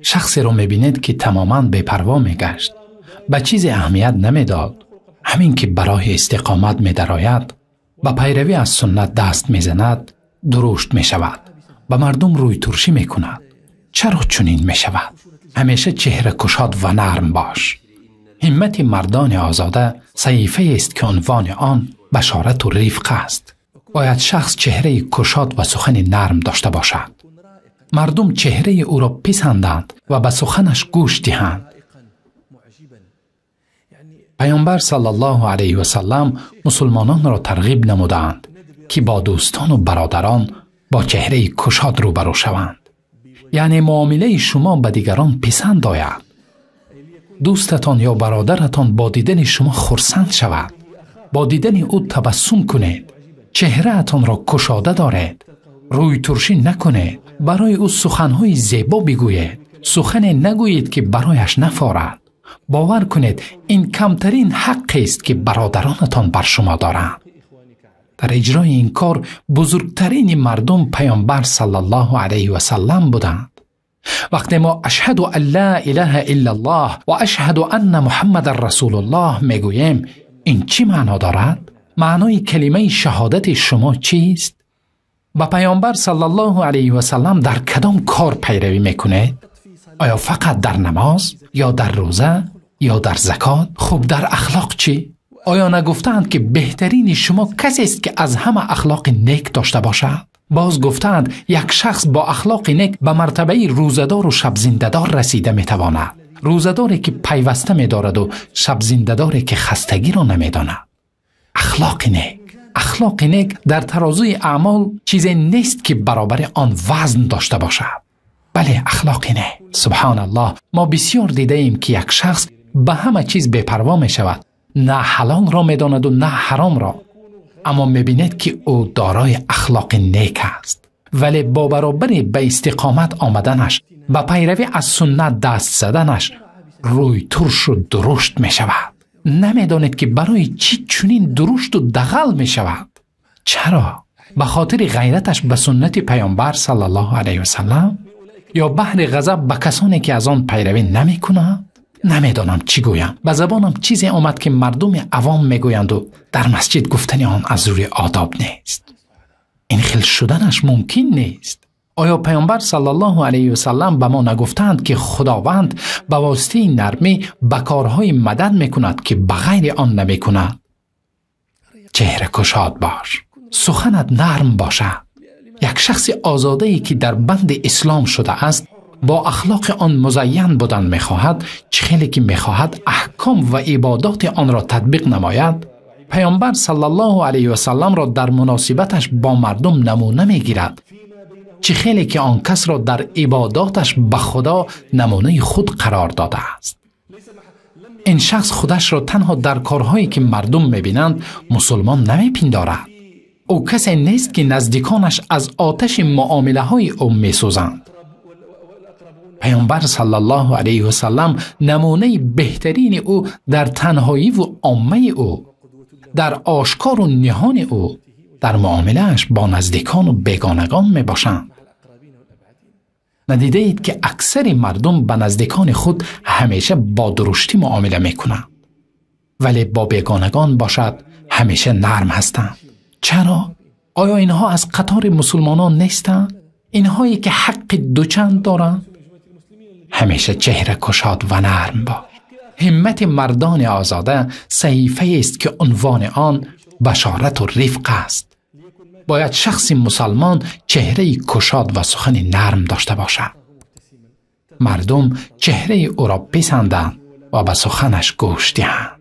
شخصی رو میبینید که تماما بی‌پروا میگشت، به چیزی اهمیت نمیداد، همین که برای استقامت می‌دراید، به پیروی از سنت دست میزند، درشت میشود، به مردم روی ترشی میکند. چرا چنین میشود؟ همیشه چهره گشاد و نرم باش. همت مردان آزاده صحیفه است که عنوان آن بشارت و رفق است. باید شخص چهره گشاد و سخن نرم داشته باشد. مردم چهره او را پسندند و به سخنش گوش دهند. پیامبر صلی الله علیه و سلم مسلمانان را ترغیب نمودند که با دوستان و برادران با چهره گشاد روبرو شوند. یعنی معامله شما به دیگران پسند آید. دوستتان یا برادرتان با دیدن شما خرسند شود. با دیدن او تبسم کنید. چهرهتان را گشاده دارید. روی ترشی نکنید. برای او سخنهای زیبا بگویید. سخن نگویید که برایش نفارد. باور کنید این کمترین حقی است که برادرانتان بر شما دارند. در اجرای این کار بزرگترین مردم پیامبر صلی الله علیه و سلم بودند. وقتی ما اشهد ان لا اله الا الله و اشهد ان محمد رسول الله میگوییم، این چی معنا دارد؟ معنای کلمه شهادت شما چیست؟ با پیامبر صلی الله علیه و سلم در کدام کار پیروی میکنید؟ آیا فقط در نماز یا در روزه یا در زکات؟ خب در اخلاق چی؟ آیا نگفتند که بهترین شما کسی است که از همه اخلاق نیک داشته باشد؟ باز گفتند یک شخص با اخلاق نیک به مرتبه روزه‌دار و شب زنده‌دار رسیده میتواند. روزه‌داری که پیوسته می‌دارد و شب زنده‌داری که خستگی را نمی‌داند. اخلاق نیک در ترازوی اعمال چیزی نیست که برابر آن وزن داشته باشد. بله، اخلاق نیک. سبحان الله، ما بسیار دیده ایم که یک شخص به همه چیز بی‌پروا می‌شود. نه حلال را می‌داند و نه حرام را. اما می‌بینید که او دارای اخلاق نیک است. ولی با برابر به استقامت آمدنش، با پیروی از سنت دست زدنش، روی ترش و درشت می‌شود. نمی‌دانید که برای چی چنین درشت و دغل می‌شود. چرا؟ به خاطر غیرتش به سنت پیامبر صلی الله علیه و سلم یا بحر غضب به کسانی که از آن پیروی نمی‌کنند؟ نمیدانم چی گویم. به زبانم چیزی آمد که مردم عوام میگویند و در مسجد گفتن آن از روی آداب نیست. این خل شدنش ممکن نیست. آیا پیامبر صلی الله علیه و سلم به ما نگفتند که خداوند به واسطه نرمی به کارهای مدد میکند که بغیر آن نمیکند؟ چهره گشاد باش. سخنت نرم باشد. یک شخص آزاده‌ای که در بند اسلام شده است با اخلاق آن مزین بودن میخواهد، چه خیلی که میخواهد احکام و عبادات آن را تطبیق نماید. پیامبر صلی الله علیه و سلم را در مناسبتش با مردم نمونه میگیرد، چه خیلی که آن کس را در عباداتش به خدا نمونه خود قرار داده است. این شخص خودش را تنها در کارهایی که مردم میبینند مسلمان نمیپندارد. او کسی نیست که نزدیکانش از آتش معامله های او میسوزند. پیامبر صلی الله علیه و سلم نمونه بهترین او در تنهایی و عامه او، در آشکار و نهان او، در معامله‌اش با نزدیکان و بیگانگان می باشند. ندیده اید که اکثر مردم به نزدیکان خود همیشه با درشتی معامله می کنند، ولی با بیگانگان باشد همیشه نرم هستند. چرا؟ آیا اینها از قطار مسلمانان نیستند؟ اینهایی که حق دوچند دارند؟ همیشه چهره گشاد و نرم باش. همت مردان آزاده صحیفه است که عنوان آن بشارت و رفق است. باید شخص مسلمان چهره گشاد و سخن نرم داشته باشد. مردم چهره او را پسندند و به سخنش گوش دهند.